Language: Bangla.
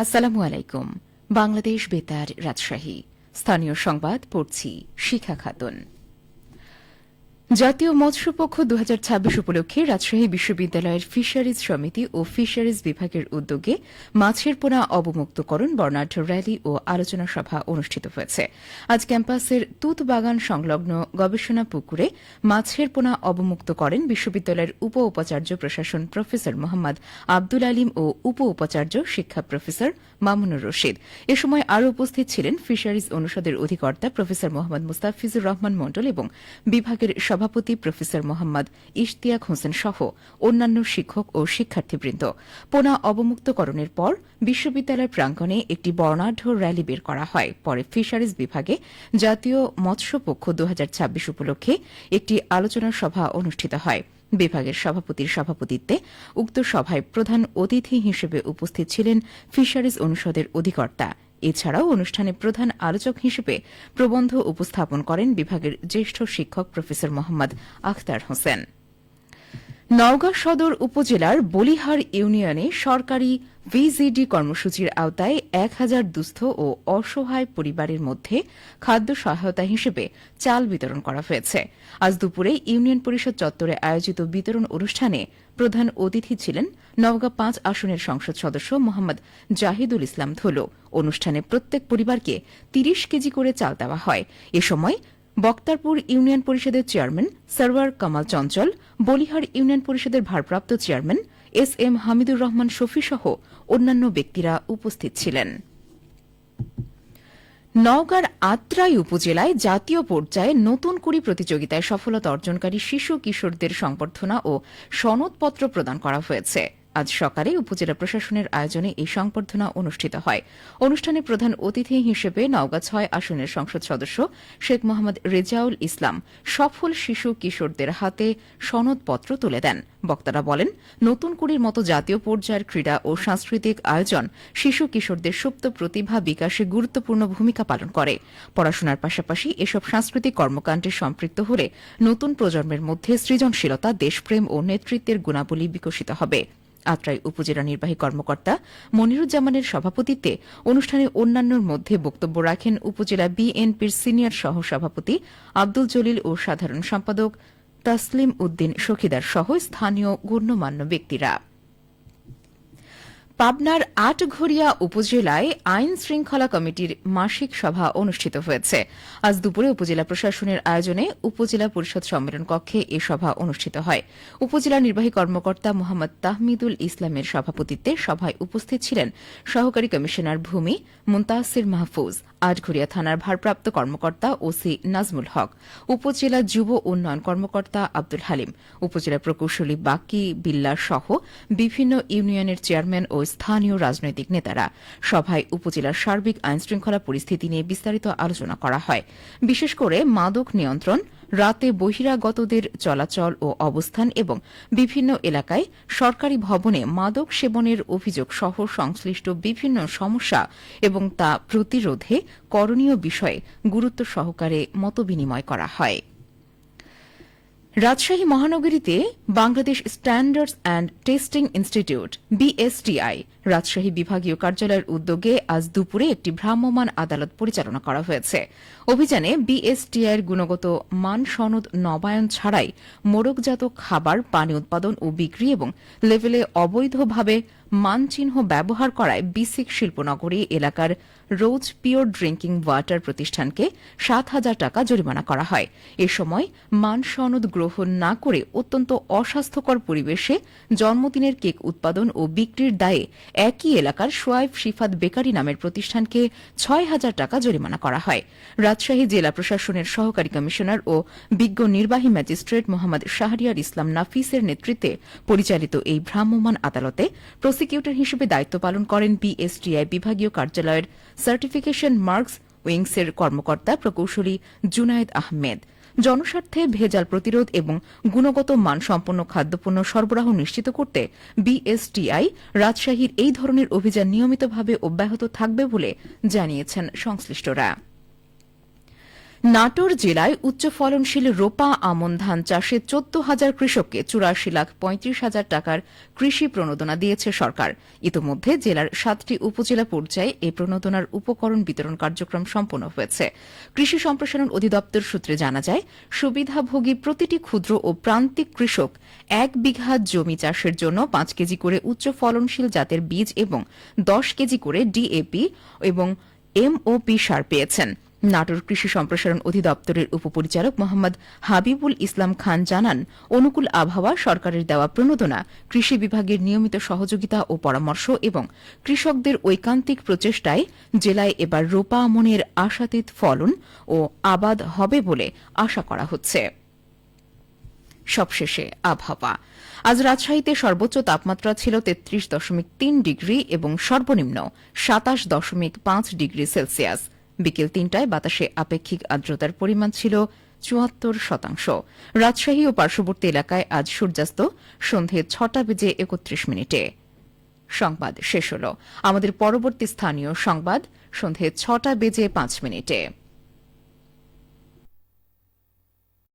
আসসালামু আলাইকুম। বাংলাদেশ বেতার রাজশাহী স্থানীয় সংবাদ পড়ছি শিখা খাতুন। জাতীয় মৎস্যপক্ষ ২০২৬ উপলক্ষে রাজশাহী বিশ্ববিদ্যালয়ের ফিশারিজ সমিতি ও ফিশারিজ বিভাগের উদ্যোগে মাছের পোনা অবমুক্তকরণ বর্ণাঢ্য র্যালি ও আলোচনা সভা অনুষ্ঠিত হয়েছে। আজ ক্যাম্পাসের তুত বাগান সংলগ্ন গবেষণা পুকুরে মাছের পোনা অবমুক্ত করেন বিশ্ববিদ্যালয়ের উপ উপাচার্য প্রশাসন প্রফেসর মোহাম্মদ আব্দুল আলিম ও উপ উপাচার্য শিক্ষা প্রফেসর মামুনুর রশিদ। এ সময় আরও উপস্থিত ছিলেন ফিশারিজ অনুষদের অধিকর্তা প্রফেসর মোহাম্মদ মুস্তাফিজুর রহমান মণ্ডল এবং বিভাগের সভাপতি প্রফেসর মোহাম্মদ ইশতিয়াক হোসেন সহ অন্যান্য শিক্ষক ও শিক্ষার্থীবৃন্দ। পোনা অবমুক্তকরণের পর বিশ্ববিদ্যালয় প্রাঙ্গণে একটি বর্ণাঢ্য র্যালি বের করা হয়। পরে ফিশারিজ বিভাগে জাতীয় মৎস্যপক্ষ ২০২৬ উপলক্ষে একটি আলোচনা সভা অনুষ্ঠিত হয়। বিভাগের সভাপতির সভাপতিত্বে উক্ত সভায় প্রধান অতিথি হিসেবে উপস্থিত ছিলেন ফিশারিজ অনুষদের অধিকর্তা। এছাড়াও অনুষ্ঠানে প্রধান আলোচক হিসেবে প্রবন্ধ উপস্থাপন করেন বিভাগের জ্যেষ্ঠ শিক্ষক প্রফেসর মোহাম্মদ আখতার হোসেন। নওগাঁ সদর উপজেলার বলিহার ইউনিয়নে সরকারি ভিজিডি কর্মসূচির আওতায় ১,০০০ দুস্থ ও অসহায় পরিবারের মধ্যে খাদ্য সহায়তা হিসেবে চাল বিতরণ করা হয়েছে। আজ দুপুরে ইউনিয়ন পরিষদ চত্বরে আয়োজিত বিতরণ অনুষ্ঠানে প্রধান অতিথি ছিলেন নওগাঁ ৫ আসনের সংসদ সদস্য মোহাম্মদ জাহিদুল ইসলাম ধুলো। অনুষ্ঠানে প্রত্যেক পরিবারকে ৩০ কেজি করে চাল দেওয়া হয়। এ সময় বক্তারপুর ইউনিয়ন পরিষদের চেয়ারম্যান সরওয়ার কামাল চঞ্চল, বলিহার ইউনিয়ন পরিষদের ভারপ্রাপ্ত chairman S M Hamidur Rahman Shafi সহ অন্যান্য ব্যক্তিরা উপস্থিত ছিলেন। নওগাঁর আত্রাই উপজেলায় জাতীয় পর্যায়ে নতুন কুড়ি প্রতিযোগিতায় সফলতা অর্জনকারী শিশু কিশোরদের সংবর্ধনা ও সনদপত্র প্রদান করা হয়েছে। আজ সকালে উপজেলা প্রশাসনের আয়োজনে এই সংবর্ধনা অনুষ্ঠিত হয়। অনুষ্ঠানে প্রধান অতিথি হিসেবে নওগাঁ ৬ আসনের সংসদ সদস্য শেখ মোহাম্মদ রেজাউল ইসলাম সফল শিশু কিশোরদের হাতে সনদপত্র তুলে দেন। বক্তারা বলেন, নতুন কুড়ির মতো জাতীয় পর্যায়ের ক্রীড়া ও সাংস্কৃতিক আয়োজন শিশু কিশোরদের সুপ্ত প্রতিভা বিকাশে গুরুত্বপূর্ণ ভূমিকা পালন করে। পড়াশোনার পাশাপাশি এসব সাংস্কৃতিক কর্মকাণ্ডে সম্পৃক্ত হলে নতুন প্রজন্মের মধ্যে সৃজনশীলতা, দেশপ্রেম ও নেতৃত্বের গুণাবলী বিকশিত হবে। আত্রাই উপজেলা নির্বাহী কর্মকর্তা মনিরুজ্জামানের সভাপতিত্বে অনুষ্ঠানে অন্যান্যর মধ্যে বক্তব্য রাখেন উপজেলা বিএনপির সিনিয়র সহসভাপতি আব্দুল জলিল ও সাধারণ সম্পাদক তাসলিম উদ্দিন শখীদার সহ স্থানীয় গণ্যমান্য ব্যক্তিরা। পাবনার আটঘরিয়া উপজেলায় আইন শৃঙ্খলা কমিটির মাসিক সভা অনুষ্ঠিত হয়েছে। আজ দুপুরে উপজেলা প্রশাসনের আয়োজনে উপজেলা পরিষদ সম্মেলন কক্ষে এ সভা অনুষ্ঠিত হয়। উপজেলা নির্বাহী কর্মকর্তা মোহাম্মদ তাহমিদুল ইসলামের সভাপতিত্বে সভায় উপস্থিত ছিলেন সহকারী কমিশনার ভূমি মুনতাসির মাহফুজ, আটঘরিয়া থানার ভারপ্রাপ্ত কর্মকর্তা ওসি নাজমুল হক, উপজেলা যুব উন্নয়ন কর্মকর্তা আব্দুল হালিম, উপজেলা প্রকৌশলী বাকি বিল্লা সহ বিভিন্ন ইউনিয়নের চেয়ারম্যান ও স্থানীয় রাজনৈতিক নেতারা। সভায় উপজেলার সার্বিক আইনশৃঙ্খলা পরিস্থিতি নিয়ে বিস্তারিত আলোচনা করা হয়। বিশেষ করে মাদক নিয়ন্ত্রণ, রাতে বহিরাগতদের চলাচল ও অবস্থান এবং বিভিন্ন এলাকায় সরকারি ভবনে মাদক সেবনের অভিযোগ সহ সংশ্লিষ্ট বিভিন্ন সমস্যা এবং তা প্রতিরোধে করণীয় বিষয়ে গুরুত্ব সহকারে মতবিনিময় করা হয়। রাজশাহী মহানগরীতে Bangladesh standards and testing institute BSTI Rajshahi বিভাগীয় কার্যালয়ের উদ্যোগে আজ দুপুরে একটি ভ্রাম্যমাণ আদালত পরিচালনা করা হয়েছে। অভিযানে বিএসটিআইয়ের গুণগত মান সনদ নবায়ন ছাড়াই মোড়কজাত খাবার, পানি উৎপাদন ও বিক্রি এবং লেভেলে অবৈধভাবে মানচিহ্ন ব্যবহার করায় বিসিক শিল্পনগরী এলাকার রোজ পিওর ড্রিঙ্কিং ওয়াটার প্রতিষ্ঠানকে ৭,০০০ টাকা জরিমানা করা হয়। এ সময় মান সনদ গ্রহণ না করে অত্যন্ত অস্বাস্থ্যকর পরিবেশে জন্মদিনের কেক উৎপাদন ও বিক্রির দায়ে একই এলাকার সোয়াইব শিফাত বেকারি নামের প্রতিষ্ঠানকে ৬,০০০ টাকা জরিমানা করা হয়। রাজশাহী জেলা প্রশাসনের সহকারী কমিশনার ও বিজ্ঞ নির্বাহী ম্যাজিস্ট্রেট মোহাম্মদ শাহরিয়ার ইসলাম নাফিসের নেতৃত্বে পরিচালিত এই ভ্রাম্যমাণ আদালতে প্রসিকিউটর হিসেবে দায়িত্ব পালন করেন বিএসটিআই বিভাগীয় কার্যালয়ের সার্টিফিকেশন মার্কস উইংসের কর্মকর্তা প্রকৌশলী জুনায়েদ আহমেদ। জনস্বার্থে ভেজাল প্রতিরোধ এবং গুণগত মানসম্পন্ন খাদ্যপণ্য সরবরাহ নিশ্চিত করতে বিএসটিআই রাজশাহীর এই ধরনের অভিযান নিয়মিতভাবে অব্যাহত থাকবে বলে জানিয়েছেন সংশ্লিষ্টরা। নাটোর জেলায় উচ্চ ফলনশীল রোপা আমন ধান চাষে ১৪,০০০ কৃষককে ৮৪,৩৫,০০০ টাকার কৃষি প্রণোদনা দিয়েছে সরকার। ইতোমধ্যে জেলার ৭টি উপজেলা পর্যায়ে এই প্রণোদনার উপকরণ বিতরণ কার্যক্রম সম্পন্ন হয়েছে। কৃষি সম্প্রসারণ অধিদপ্তর সূত্রে জানা যায়, সুবিধাভোগী প্রতিটি ক্ষুদ্র ও প্রান্তিক কৃষক ১ বিঘা জমি চাষের জন্য ৫ কেজি করে উচ্চ ফলনশীল জাতের বীজ এবং ১০ কেজি করে ডিএপি এবং এমওপি সার পেয়েছেন। নাটোর কৃষি সম্প্রসারণ অধিদপ্তরের উপপরিচালক মোহাম্মদ হাবিবুল ইসলাম খান জানান, অনুকূল আবহাওয়া, সরকারের দেওয়া প্রণোদনা, কৃষি বিভাগের নিয়মিত সহযোগিতা ও পরামর্শ এবং কৃষকদের ঐকান্তিক প্রচেষ্টায় জেলায় এবার রোপা আমনের আশাতীত ফলন ও আবাদ হবে বলে আশা করা হচ্ছে। সবশেষে আবহাওয়া। আজ রাজশাহীতে সর্বোচ্চ তাপমাত্রা ছিল ৩৩.৩ ডিগ্রি এবং সর্বনিম্ন ২৭.৫ ডিগ্রি সেলসিয়াস। বিকেল ৩টায় বাতাসে আপেক্ষিক আর্দ্রতার পরিমাণ ছিল ৭৪%। রাজশাহী ও পার্শ্ববর্তী এলাকায় আজ সূর্যাস্ত সন্ধে ৬টা বেজে ৩১ মিনিটে। সংবাদ শেষ হল। আমাদের পরবর্তী স্থানীয় সংবাদ সন্ধে ৬টা বেজে ৫ মিনিটে।